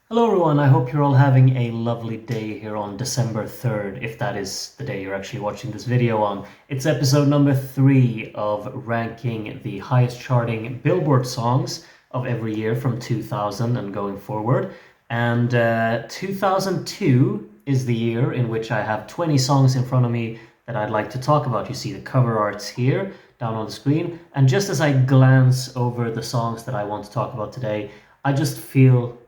Hello everyone, I hope you're all having a lovely day here on December 3rd, if that is the day you're actually watching this video on. It's episode number 3 of ranking the highest charting Billboard songs of every year from 2000 and going forward. And 2002 is the year in which I have 20 songs in front of me that I'd like to talk about. You see the cover arts here down on the screen. And just as I glance over the songs that I want to talk about today, I just feel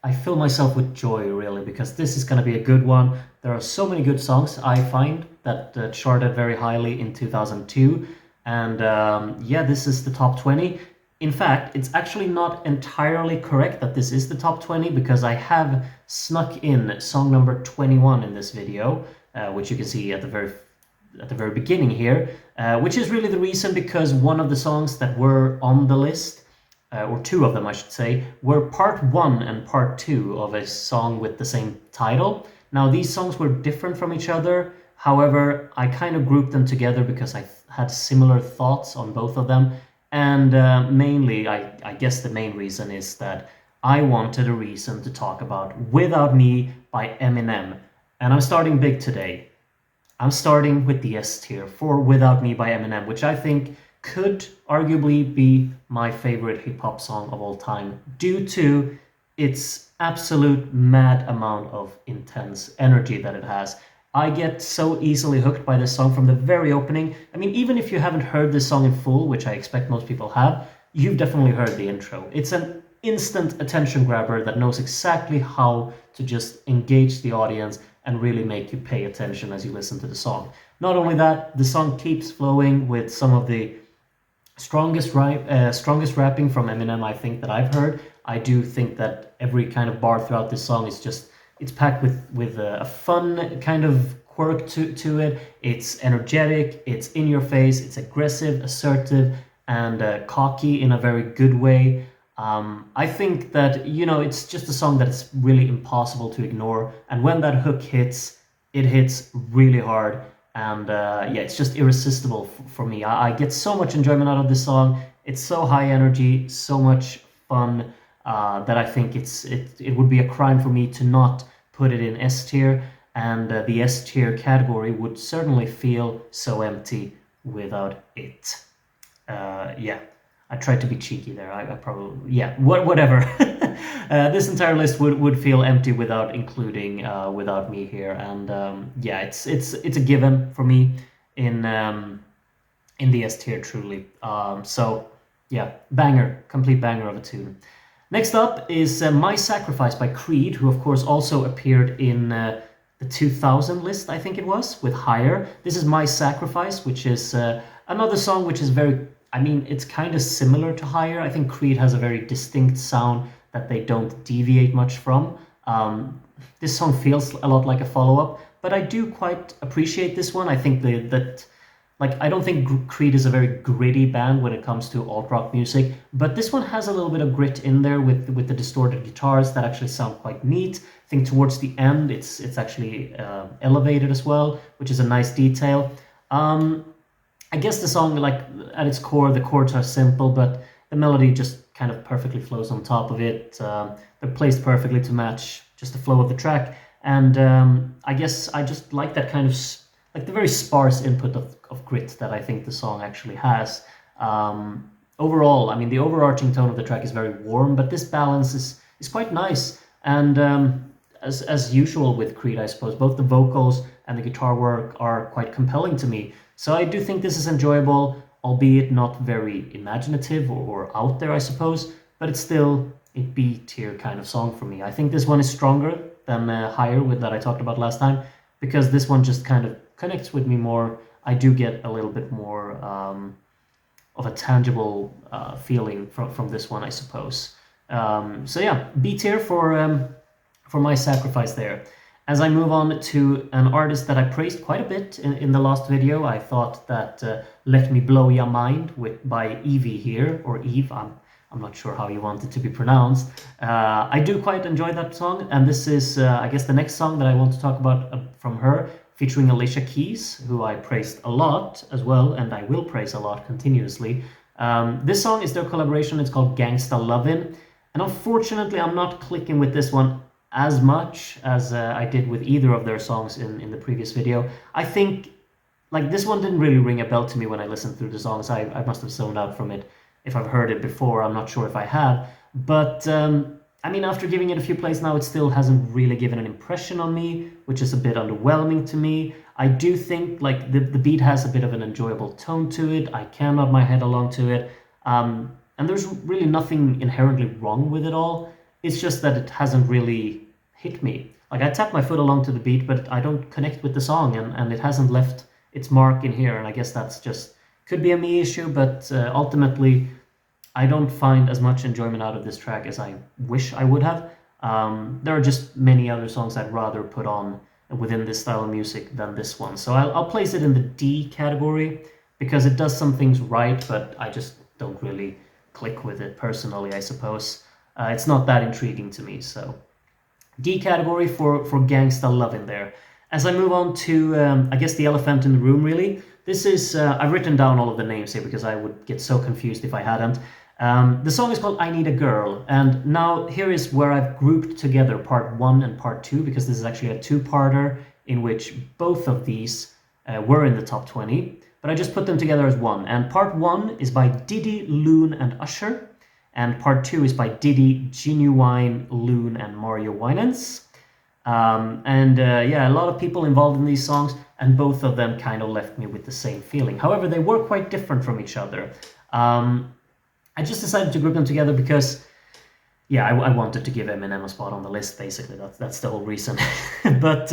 I fill myself with joy, really, because this is going to be a good one. There are so many good songs I find that charted very highly in 2002. And yeah, this is the top 20. In fact, it's actually not entirely correct that this is the top 20 because I have snuck in song number 21 in this video, which you can see at the very beginning here, which is really the reason because one of the songs that were on the list, or two of them I should say, were part 1 and part 2 of a song with the same title. Now these songs were different from each other, however I kind of grouped them together because I had similar thoughts on both of them, and mainly I guess the main reason is that I wanted a reason to talk about Without Me by Eminem, and I'm starting big today. I'm starting with the S tier for Without Me by Eminem, which I think could arguably be my favorite hip-hop song of all time due to its absolute mad amount of intense energy that it has. I get so easily hooked by this song from the very opening. I mean, even if you haven't heard this song in full, which I expect most people have, you've definitely heard the intro. It's an instant attention grabber that knows exactly how to just engage the audience and really make you pay attention as you listen to the song. Not only that, the song keeps flowing with some of the strongest rapping from Eminem I think that I've heard. I do think that every kind of bar throughout this song is just, it's packed with a fun kind of quirk to it. It's energetic, it's in your face, it's aggressive, assertive, and cocky in a very good way. I think that, you know, it's just a song that's really impossible to ignore, and when that hook hits, it hits really hard. And yeah, it's just irresistible for me. I get so much enjoyment out of this song. It's so high energy, so much fun, that I think it would be a crime for me to not put it in S tier, and the S tier category would certainly feel so empty without it. Yeah, I tried to be cheeky there. I probably, yeah, whatever. This entire list would feel empty without including Without Me here, and yeah, it's a given for me in the S tier truly. So yeah, banger, complete banger of a tune. Next up is My Sacrifice by Creed, who of course also appeared in the 2000 list, I think it was, with Higher. This is My Sacrifice, which is another song which is very, I mean, it's kind of similar to Higher. I think Creed has a very distinct sound that they don't deviate much from. This song feels a lot like a follow-up, but I do quite appreciate this one. I think that like, I don't think Creed is a very gritty band when it comes to alt-rock music, but this one has a little bit of grit in there with the distorted guitars that actually sound quite neat. I think towards the end it's actually elevated as well, which is a nice detail. I guess the song, like, at its core, the chords are simple, but the melody just kind of perfectly flows on top of it. They're placed perfectly to match just the flow of the track, and I guess I just like that kind of like the very sparse input of grit that I think the song actually has. Overall, I mean, the overarching tone of the track is very warm, but this balance is quite nice. And as usual with Creed, I suppose, both the vocals and the guitar work are quite compelling to me. So I do think this is enjoyable, albeit not very imaginative or out there, I suppose, but it's still a B tier kind of song for me. I think this one is stronger than Higher with that I talked about last time, because this one just kind of connects with me more. I do get a little bit more of a tangible feeling from this one, I suppose. So yeah, B tier for My Sacrifice there. As I move on to an artist that I praised quite a bit in the last video, I thought that Let Me Blow Ya Mind by Evie here, or Eve, I'm not sure how you want it to be pronounced. I do quite enjoy that song, and this is, I guess, the next song that I want to talk about from her, featuring Alicia Keys, who I praised a lot as well, and I will praise a lot continuously. This song is their collaboration. It's called Gangsta Lovin'. And unfortunately, I'm not clicking with this one as much as I did with either of their songs in the previous video. I think like this one didn't really ring a bell to me when I listened through the songs. I must have zoned out from it. If I've heard it before, I'm not sure if I have. But I mean, after giving it a few plays now, it still hasn't really given an impression on me, which is a bit underwhelming to me. I do think like the beat has a bit of an enjoyable tone to it. I can nod my head along to it. And there's really nothing inherently wrong with it all. It's just that it hasn't really hit me. Like I tap my foot along to the beat, but I don't connect with the song, and it hasn't left its mark in here. And I guess that's just could be a me issue, but ultimately, I don't find as much enjoyment out of this track as I wish I would have. There are just many other songs I'd rather put on within this style of music than this one. So I'll place it in the D category because it does some things right, but I just don't really click with it personally, I suppose. It's not that intriguing to me, so D category for Gangsta Lovin' there. As I move on to, I guess, the elephant in the room, really. This is, I've written down all of the names here because I would get so confused if I hadn't. The song is called I Need a Girl, and now here is where I've grouped together part 1 and part 2, because this is actually a two-parter in which both of these were in the top 20, but I just put them together as one. And part 1 is by Diddy, Loon, and Usher, and part 2 is by Diddy, Genuwine, Loon, and Winans. Yeah, a lot of people involved in these songs, and both of them kind of left me with the same feeling. However, they were quite different from each other. I just decided to group them together because, yeah, I wanted to give Eminem a spot on the list, basically. That's the whole reason. But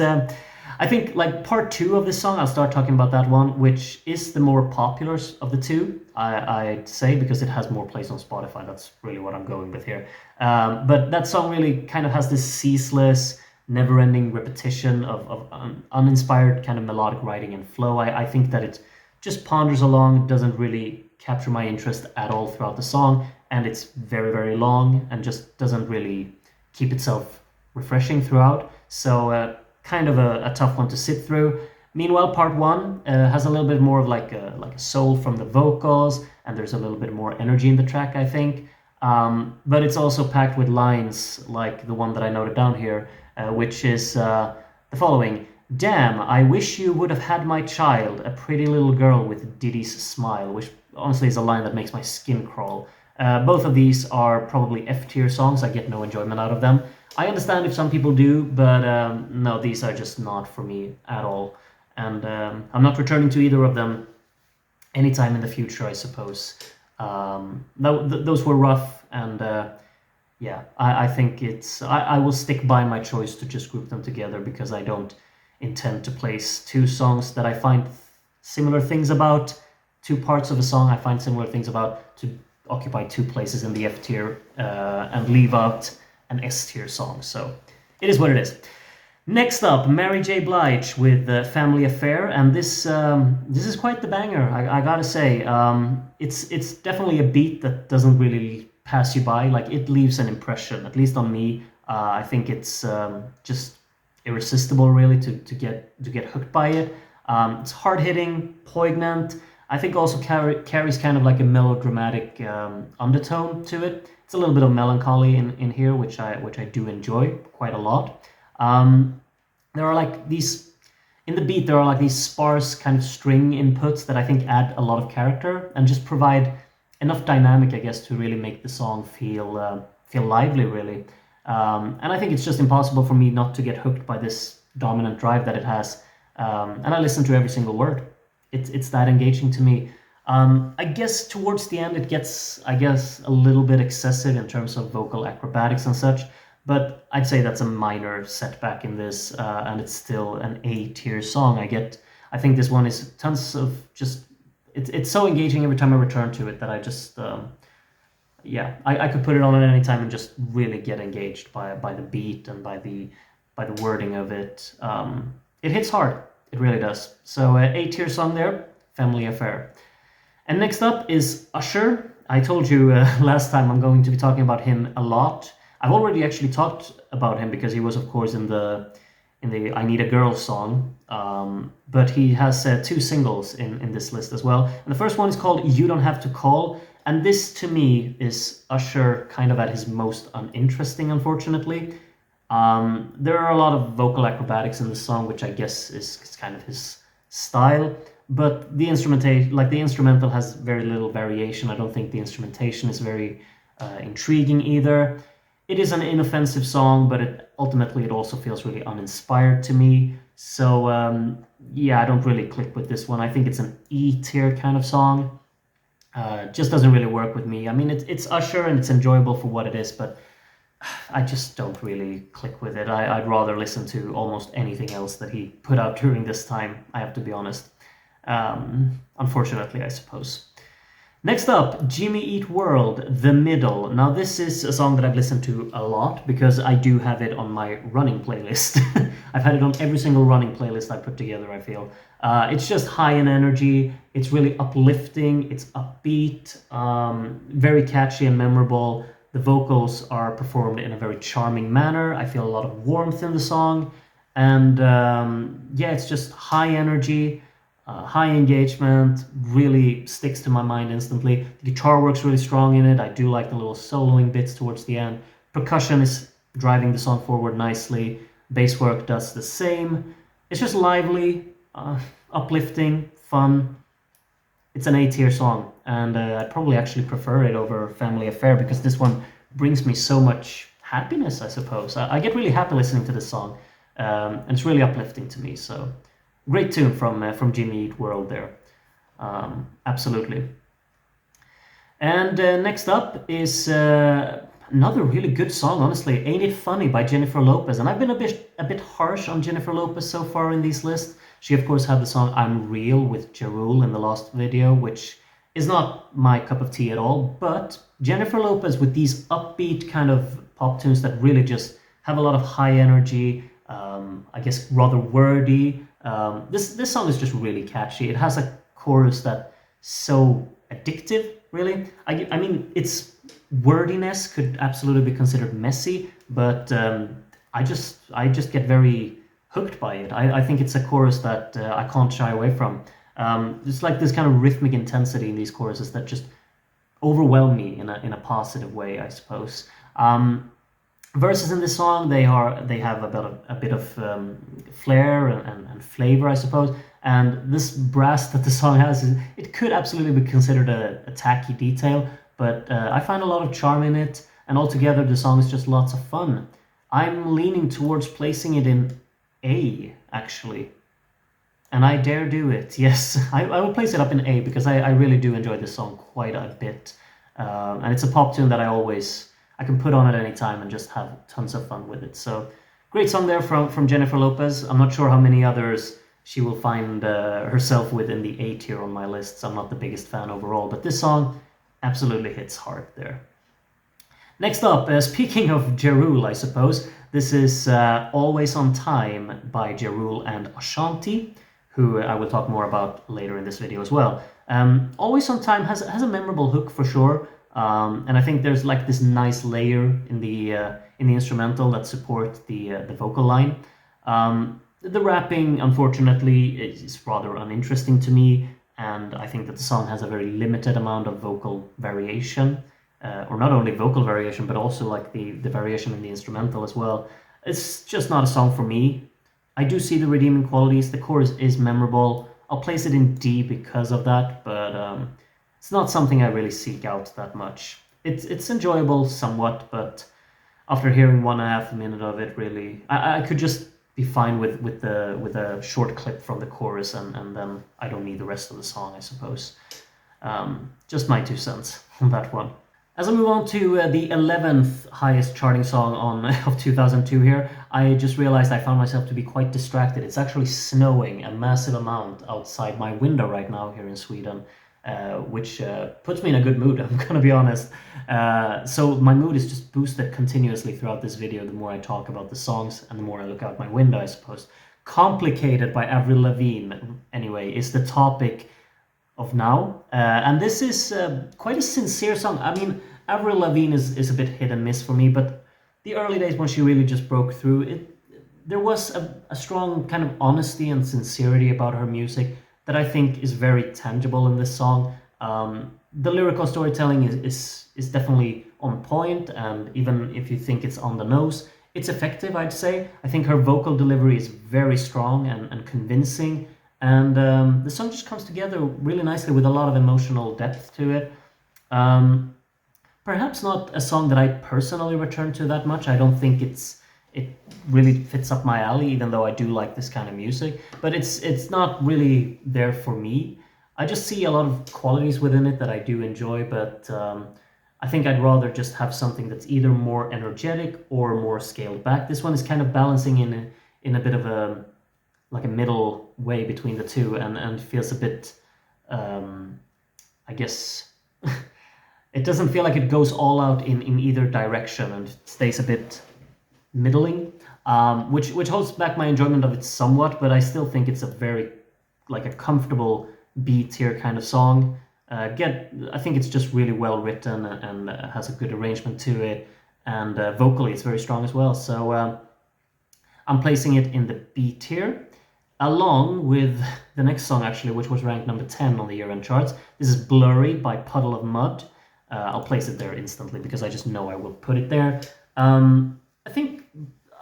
I think, like, part 2 of this song, I'll start talking about that one, which is the more popular of the two, I'd say, because it has more plays on Spotify. That's really what I'm going with here. But that song really kind of has this ceaseless, never-ending repetition of uninspired kind of melodic writing and flow. I think that it just ponders along, doesn't really capture my interest at all throughout the song, and it's very, very long and just doesn't really keep itself refreshing throughout. So kind of a tough one to sit through. Meanwhile, part 1 has a little bit more of like a soul from the vocals, and there's a little bit more energy in the track, I think. But it's also packed with lines like the one that I noted down here, which is the following. Damn, I wish you would have had my child, a pretty little girl with Diddy's smile, which honestly is a line that makes my skin crawl. Both of these are probably F-tier songs. I get no enjoyment out of them. I understand if some people do, but no, these are just not for me at all. And I'm not returning to either of them anytime in the future, I suppose. Those were rough, and yeah, I think it's... I will stick by my choice to just group them together because I don't intend to place two songs that I find similar things about, two parts of a song I find similar things about, to occupy two places in the F tier and leave out an S tier song. So it is what it is. Next up, Mary J. Blige with Family Affair, and this is quite the banger. I gotta say, it's definitely a beat that doesn't really pass you by. Like, it leaves an impression, at least on me. I think it's just irresistible, really, to get hooked by it. It's hard hitting, poignant. I think also carries kind of like a melodramatic undertone to it. It's a little bit of melancholy in here, which I do enjoy quite a lot. There are like these, in the beat, there are like these sparse kind of string inputs that I think add a lot of character and just provide enough dynamic, I guess, to really make the song feel lively, really. And I think it's just impossible for me not to get hooked by this dominant drive that it has. And I listen to every single word. It's that engaging to me. I guess towards the end it gets, I guess, a little bit excessive in terms of vocal acrobatics and such, but I'd say that's a minor setback in this, and it's still an A-tier song. I think this one is tons of just, it's so engaging every time I return to it that I just, yeah, I could put it on at any time and just really get engaged by the beat and by the wording of it. It hits hard. It really does. So A-tier song there, Family Affair. And next up is Usher. I told you last time I'm going to be talking about him a lot. I've already actually talked about him because he was, of course, in the I Need a Girl song. But he has two singles in this list as well. And the first one is called You Don't Have to Call. And this to me is Usher kind of at his most uninteresting, unfortunately. There are a lot of vocal acrobatics in the song, which I guess is kind of his style. But the instrumentation, like the instrumental, has very little variation. I don't think the instrumentation is very intriguing either. It is an inoffensive song, but ultimately it also feels really uninspired to me. So yeah, I don't really click with this one. I think it's an E tier kind of song. Just doesn't really work with me. I mean, it's Usher and it's enjoyable for what it is, but I just don't really click with it. I'd rather listen to almost anything else that he put out during this time, I have to be honest. Unfortunately, I suppose. Next up, Jimmy Eat World, The Middle. Now this is a song that I've listened to a lot because I do have it on my running playlist. I've had it on every single running playlist I put together, I feel. It's just high in energy, it's really uplifting, it's upbeat, very catchy and memorable. The vocals are performed in a very charming manner. I feel a lot of warmth in the song. And yeah, it's just high energy. High engagement, really sticks to my mind instantly. The guitar works really strong in it. I do like the little soloing bits towards the end. Percussion is driving the song forward nicely. Bass work does the same. It's just lively, uplifting, fun. It's an A-tier song, and I'd probably actually prefer it over Family Affair because this one brings me so much happiness, I suppose. I get really happy listening to this song, and it's really uplifting to me, so... Great tune from Jimmy Eat World there. Absolutely. And next up is another really good song, honestly. Ain't It Funny by Jennifer Lopez. And I've been a bit harsh on Jennifer Lopez so far in these lists. She, of course, had the song I'm Real with Ja Rule in the last video, which is not my cup of tea at all. But Jennifer Lopez with these upbeat kind of pop tunes that really just have a lot of high energy, I guess rather wordy. This song is just really catchy. It has a chorus that's so addictive, really. I mean, its wordiness could absolutely be considered messy, but I just get very hooked by it. I think it's a chorus that I can't shy away from. It's like this kind of rhythmic intensity in these choruses that just overwhelm me in a positive way, I suppose. Verses in this song, they have a bit of flair and flavor, I suppose. And this brass that the song has, it could absolutely be considered a tacky detail, but I find a lot of charm in it, and altogether the song is just lots of fun. I'm leaning towards placing it in A, actually. And I dare do it, yes. I will place it up in A because I really do enjoy this song quite a bit. And it's a pop tune that I can put on at any time and just have tons of fun with it. So great song there from Jennifer Lopez. I'm not sure how many others she will find herself with in the A tier on my lists. I'm not the biggest fan overall, but this song absolutely hits hard there. Next up, speaking of Ja Rule, I suppose, this is Always on Time by Ja Rule and Ashanti, who I will talk more about later in this video as well. Always on Time has a memorable hook for sure. And I think there's like this nice layer in the instrumental that supports the vocal line. The rapping, unfortunately, is rather uninteresting to me, and I think that the song has a very limited amount of vocal variation, or not only vocal variation, but also like the variation in the instrumental as well. It's just not a song for me. I do see the redeeming qualities. The chorus is memorable. I'll place it in D because of that, but it's not something I really seek out that much. It's enjoyable somewhat, but after hearing 1.5 minutes of it, really, I could just be fine with a short clip from the chorus, and then I don't need the rest of the song, I suppose. Just my 2 cents on that one. As I move on to the 11th highest charting song of 2002 here, I just realized I found myself to be quite distracted. It's actually snowing a massive amount outside my window right now here in Sweden. Which puts me in a good mood, I'm gonna be honest. So my mood is just boosted continuously throughout this video the more I talk about the songs and the more I look out my window, I suppose. Complicated by Avril Lavigne, anyway, is the topic of now. And this is quite a sincere song. I mean, Avril Lavigne is a bit hit and miss for me, but the early days when she really just broke through, there was a strong kind of honesty and sincerity about her music that I think is very tangible in this song. The lyrical storytelling is definitely on point, and even if you think it's on the nose, it's effective, I'd say. I think her vocal delivery is very strong and convincing, and the song just comes together really nicely with a lot of emotional depth to it. Um, Perhaps not a song that I personally return to that much. I don't think it really fits up my alley, even though I do like this kind of music. But it's not really there for me. I just see a lot of qualities within it that I do enjoy, but I think I'd rather just have something that's either more energetic or more scaled back. This one is kind of balancing in a bit of a like a middle way between the two, and feels a bit, I guess. It doesn't feel like it goes all out in either direction and stays a bit middling, which holds back my enjoyment of it somewhat. But I still think it's a very like a comfortable B tier kind of song. I think it's just really well written and has a good arrangement to it, and vocally it's very strong as well. So I'm placing it in the B tier, along with the next song actually, which was ranked number 10 on the year-end charts. This is Blurry by Puddle of Mud. I'll place it there instantly because I just know I will put it there. I think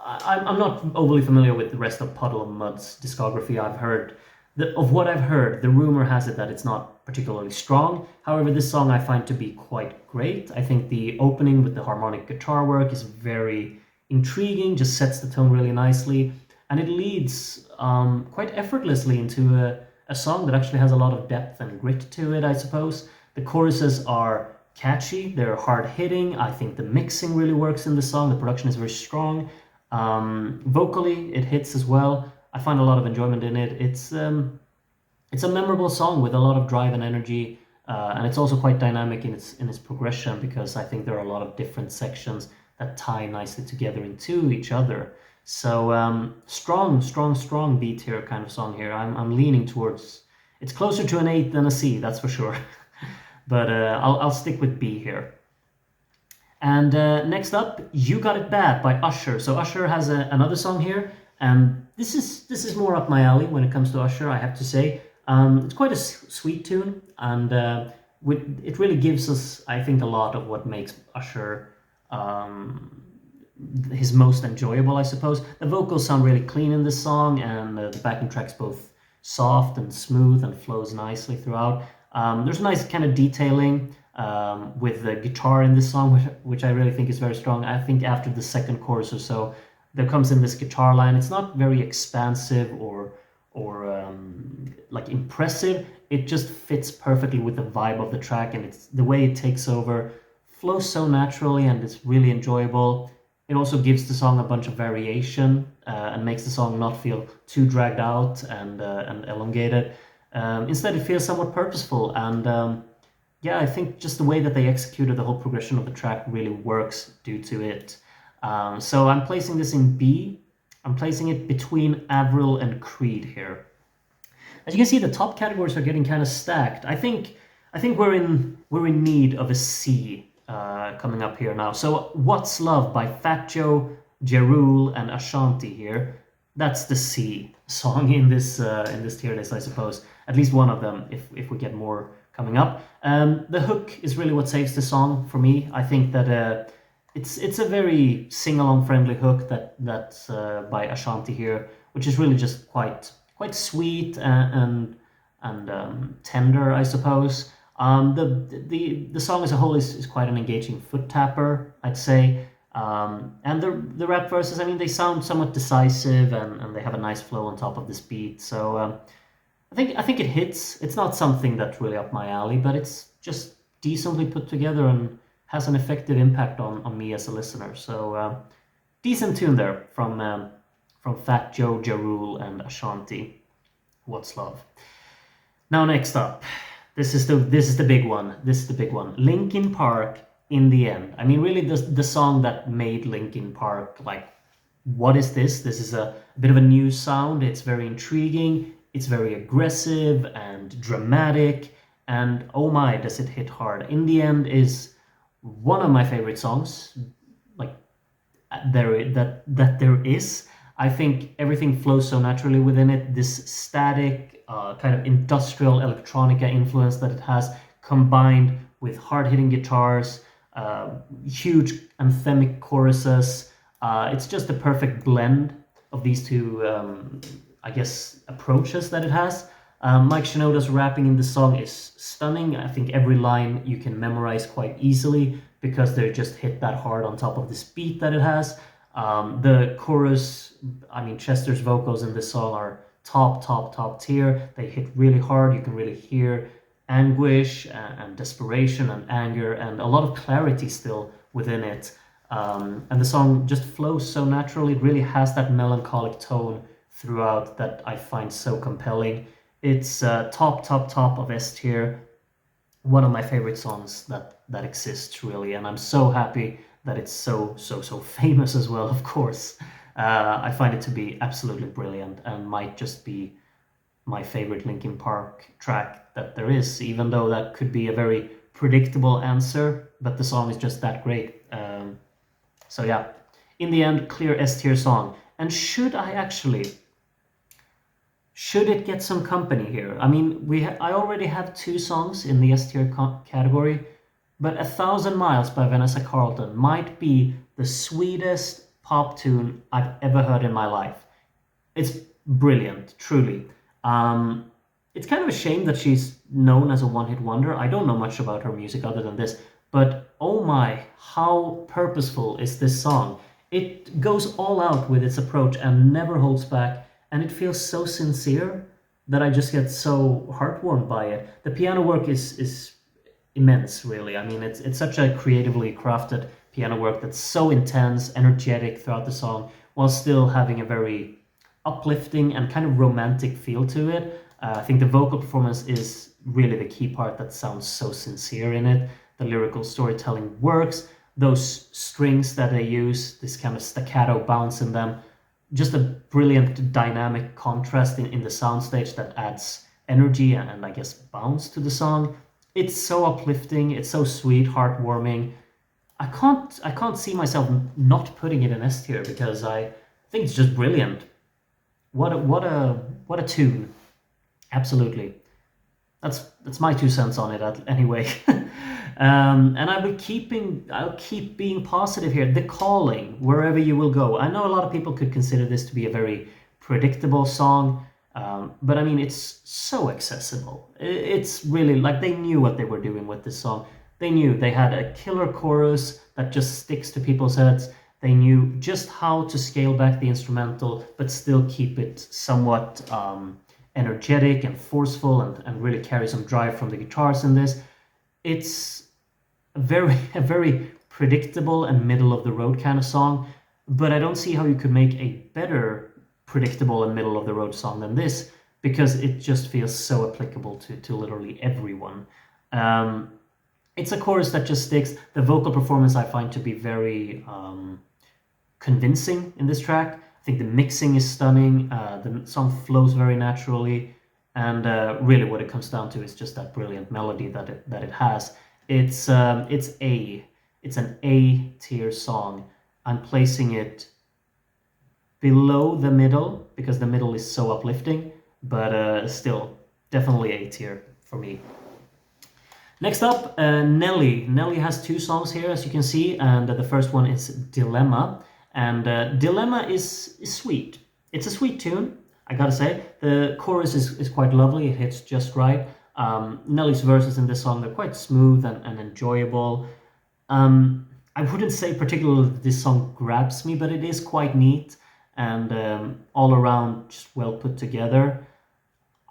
I'm not overly familiar with the rest of Puddle of Mud's discography. Of what I've heard, the rumor has it that it's not particularly strong. However, this song I find to be quite great. I think the opening with the harmonic guitar work is very intriguing, just sets the tone really nicely, and it leads quite effortlessly into a song that actually has a lot of depth and grit to it, I suppose. The choruses are catchy, they're hard hitting. I think the mixing really works in the song. The production is very strong. Vocally, it hits as well. I find a lot of enjoyment in it. It's a memorable song with a lot of drive and energy, and it's also quite dynamic in its progression because I think there are a lot of different sections that tie nicely together into each other. So strong B tier kind of song here. I'm leaning towards. It's closer to an 8 than a C, that's for sure. But I'll stick with B here. And next up, You Got It Bad by Usher. So Usher has another song here, and this is more up my alley when it comes to Usher, I have to say. It's quite a sweet tune, and it really gives us, I think, a lot of what makes Usher his most enjoyable, I suppose. The vocals sound really clean in this song, and the backing track's both soft and smooth and flows nicely throughout. There's nice kind of detailing with the guitar in this song, which I really think is very strong. I think after the second chorus or so, there comes in this guitar line. It's not very expansive or like impressive. It just fits perfectly with the vibe of the track, and it's the way it takes over, flows so naturally, and it's really enjoyable. It also gives the song a bunch of variation and makes the song not feel too dragged out and elongated. Instead, it feels somewhat purposeful, and yeah, I think just the way that they executed the whole progression of the track really works due to it. So I'm placing this in B. I'm placing it between Avril and Creed here. As you can see, the top categories are getting kind of stacked. I think we're in need of a C coming up here now. So What's Love by Fat Joe, Ja, and Ashanti here. That's the C song in this tier list, I suppose. At least one of them, if we get more coming up. The hook is really what saves the song for me. I think that it's a very sing-along friendly hook that's by Ashanti here, which is really just quite sweet and tender, I suppose. The song as a whole is quite an engaging foot tapper, I'd say. And the rap verses, I mean, they sound somewhat decisive and they have a nice flow on top of this beat. So I think it hits. It's not something that's really up my alley, but it's just decently put together and has an effective impact on me as a listener. So decent tune there from Fat Joe, Ja, and Ashanti. What's Love? Now next up, this is the big one. This is the big one. Linkin Park, In the End. I mean, really the song that made Linkin Park like, what is this? This is a bit of a new sound. It's very intriguing. It's very aggressive and dramatic. And oh my, does it hit hard. In the End is one of my favorite songs, like there is. I think everything flows so naturally within it. This static, kind of industrial electronica influence that it has combined with hard-hitting guitars, huge anthemic choruses. It's just the perfect blend of these two, I guess, approaches that it has. Mike Shinoda's rapping in the song is stunning. I think every line you can memorize quite easily because they're just hit that hard on top of this beat that it has. The chorus, I mean, Chester's vocals in this song are top tier. They hit really hard. You can really hear anguish and desperation and anger and a lot of clarity still within it. And the song just flows so naturally. It really has that melancholic tone throughout that I find so compelling. It's top of S tier. One of my favorite songs that exists, really, and I'm so happy that it's so famous as well. Of course, I find it to be absolutely brilliant and might just be my favorite Linkin Park track that there is. Even though that could be a very predictable answer, but the song is just that great. So yeah, in the end, clear S tier song. And should it get some company here? I mean, I already have two songs in the S tier category, but 1,000 Miles by Vanessa Carlton might be the sweetest pop tune I've ever heard in my life. It's brilliant, truly. It's kind of a shame that she's known as a one-hit wonder. I don't know much about her music other than this, but oh my, how purposeful is this song? It goes all out with its approach and never holds back, and it feels so sincere that I just get so heartwarmed by it. The piano work is immense, really. I mean, it's such a creatively crafted piano work that's so intense, energetic throughout the song, while still having a very uplifting and kind of romantic feel to it. I think the vocal performance is really the key part that sounds so sincere in it. The lyrical storytelling works. Those strings that they use, this kind of staccato bounce in them, just a brilliant dynamic contrast in the soundstage that adds energy and I guess bounce to the song. It's so uplifting, it's so sweet, heartwarming. I can't see myself not putting it in S tier because I think it's just brilliant. What a tune. Absolutely. That's my 2 cents on it anyway. And I'll keep being positive here. The Calling, Wherever You Will Go. I know a lot of people could consider this to be a very predictable song, but I mean, it's so accessible. It's really like they knew what they were doing with this song. They knew they had a killer chorus that just sticks to people's heads. They knew just how to scale back the instrumental, but still keep it somewhat energetic and forceful and really carry some drive from the guitars in this. It's a very predictable and middle of the road kind of song, but I don't see how you could make a better predictable and middle of the road song than this, because it just feels so applicable to literally everyone. It's a chorus that just sticks. The vocal performance I find to be very convincing in this track. I think the mixing is stunning. The song flows very naturally, and really what it comes down to is just that brilliant melody that it has. It's an A tier song. I'm placing it below the middle because the middle is so uplifting, but still definitely A tier for me. Next up, Nelly. Nelly has two songs here, as you can see, and the first one is Dilemma. And Dilemma is sweet. It's a sweet tune, I gotta say. The chorus is quite lovely. It hits just right. Nelly's verses in this song are quite smooth and enjoyable. I wouldn't say particularly that this song grabs me, but it is quite neat and all around just well put together.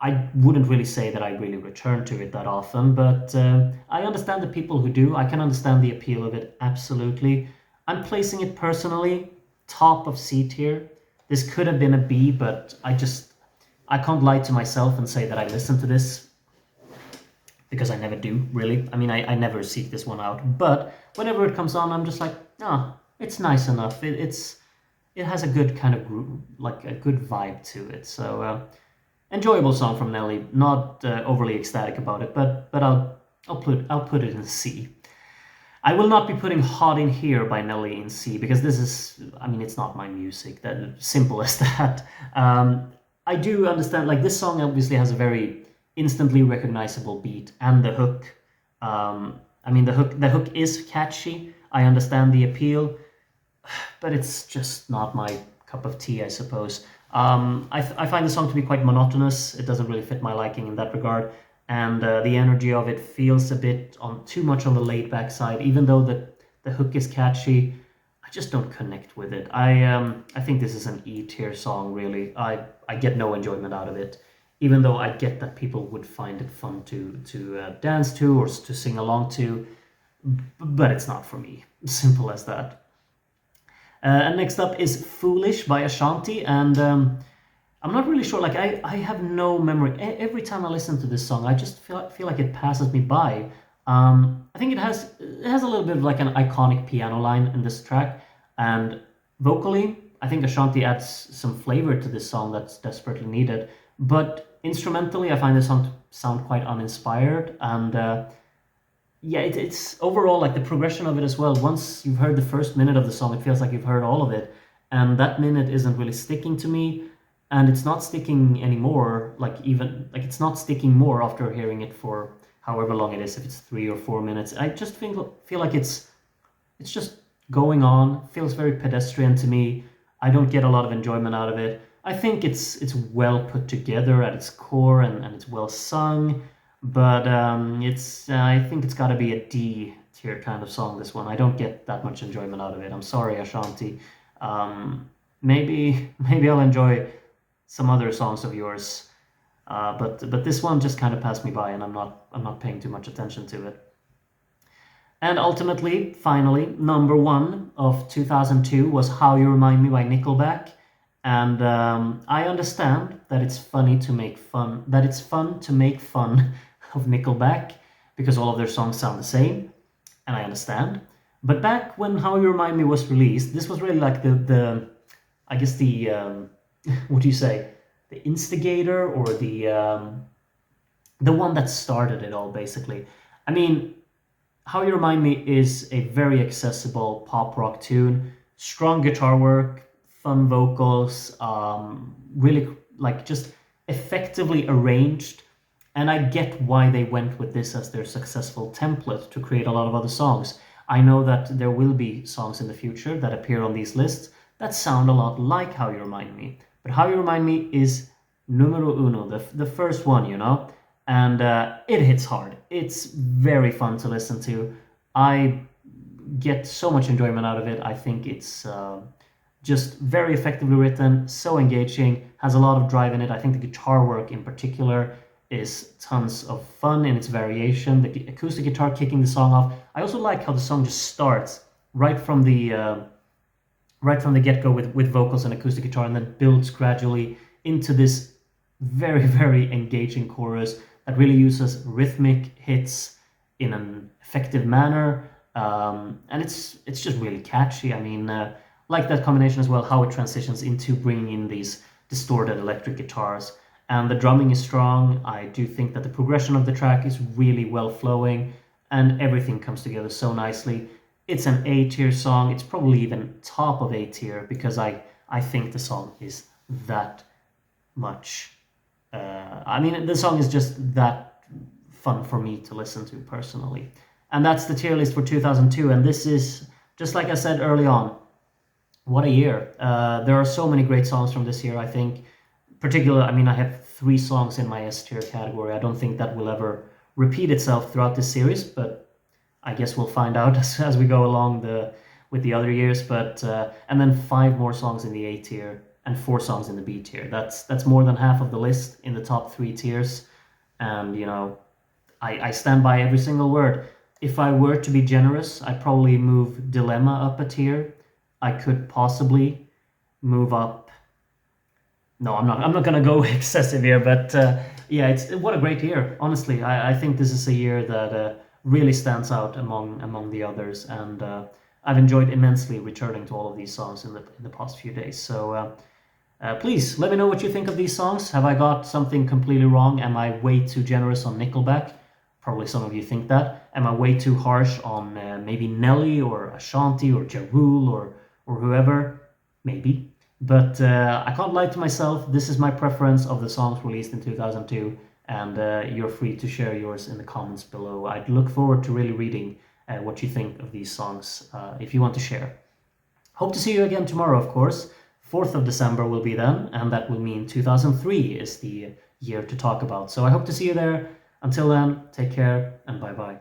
I wouldn't really say that I really return to it that often, but I understand the people who do. I can understand the appeal of it, absolutely. I'm placing it personally top of C tier. This could have been a B, but I can't lie to myself and say that I listen to this, because I never do, really. I mean, I never seek this one out, but whenever it comes on, I'm just like, it's nice enough. It has a good kind of groove, like a good vibe to it. So enjoyable song from Nelly. Not overly ecstatic about it, but I'll put it in C. I will not be putting Hot in Here by Nelly in C, because this is, I mean, it's not my music, that simple as that. I do understand, like, this song obviously has a very instantly recognizable beat, and the hook I mean, the hook is catchy. I understand the appeal, but it's just not my cup of tea, I suppose. I find the song to be quite monotonous. It doesn't really fit my liking in that regard, and the energy of it feels a bit on too much on the laid back side. Even though the hook is catchy, I just don't connect with it. I think this is an E tier song. Really, I get no enjoyment out of it. Even though I get that people would find it fun to dance to or to sing along to, but it's not for me. Simple as that. And next up is Foolish by Ashanti. And I'm not really sure. Like, I have no memory. Every time I listen to this song, I just feel like it passes me by. I think it has a little bit of like an iconic piano line in this track. And vocally, I think Ashanti adds some flavor to this song that's desperately needed. But instrumentally, I find this song to sound quite uninspired. And yeah, it's overall like the progression of it as well. Once you've heard the first minute of the song, it feels like you've heard all of it, and that minute isn't really sticking to me, and it's not sticking anymore. Like even like it's not sticking more after hearing it for however long it is, if it's 3 or 4 minutes. I just feel like it's just going on. Feels very pedestrian to me. I don't get a lot of enjoyment out of it. I think it's well put together at its core, and it's well sung, but it's I think it's got to be a D tier kind of song. This one, I don't get that much enjoyment out of it. I'm sorry, Ashanti. Maybe I'll enjoy some other songs of yours, but this one just kind of passed me by, and I'm not paying too much attention to it. And ultimately, finally, number one of 2002 was How You Remind Me by Nickelback. And I understand that it's funny to make fun, that it's fun to make fun of Nickelback because all of their songs sound the same, and I understand. But back when How You Remind Me was released, this was really like the I guess the what do you say, the instigator, or the one that started it all, basically. I mean, How You Remind Me is a very accessible pop rock tune, strong guitar work, fun vocals, really like just effectively arranged. And I get why they went with this as their successful template to create a lot of other songs. I know that there will be songs in the future that appear on these lists that sound a lot like How You Remind Me. But How You Remind Me is numero uno, the first one, and it hits hard. It's very fun to listen to. I get so much enjoyment out of it. I think it's just very effectively written, so engaging, has a lot of drive in it. I think the guitar work in particular is tons of fun in its variation. The acoustic guitar kicking the song off. I also like how the song just starts right from the get-go with vocals and acoustic guitar, and then builds gradually into this very, very engaging chorus that really uses rhythmic hits in an effective manner, and it's just really catchy. I mean, like that combination as well, how it transitions into bringing in these distorted electric guitars, and the drumming is strong. I do think that the progression of the track is really well flowing, and everything comes together so nicely. It's an A tier song. It's probably even top of A tier because I think the song is that much. I mean, the song is just that fun for me to listen to personally. And that's the tier list for 2002. And this is, just like I said early on, what a year. There are so many great songs from this year, I think. Particularly, I mean, I have 3 songs in my S tier category. I don't think that will ever repeat itself throughout this series, but I guess we'll find out as we go along with the other years. But and then 5 more songs in the A tier and 4 songs in the B tier. That's more than half of the list in the top 3 tiers. And I stand by every single word. If I were to be generous, I'd probably move Dilemma up a tier. I could possibly move up. No, I'm not gonna go excessive here, but yeah, it's what a great year. Honestly, I think this is a year that really stands out among the others, and I've enjoyed immensely returning to all of these songs in the past few days. So please let me know what you think of these songs. Have I got something completely wrong? Am I way too generous on Nickelback? Probably some of you think that. Am I way too harsh on maybe Nelly or Ashanti or Ja Rule or whoever? Maybe. But I can't lie to myself. This is my preference of the songs released in 2002, and you're free to share yours in the comments below. I'd look forward to really reading what you think of these songs if you want to share. Hope to see you again tomorrow, of course. 4th of December will be then, and that will mean 2003 is the year to talk about. So I hope to see you there. Until then, take care and bye-bye.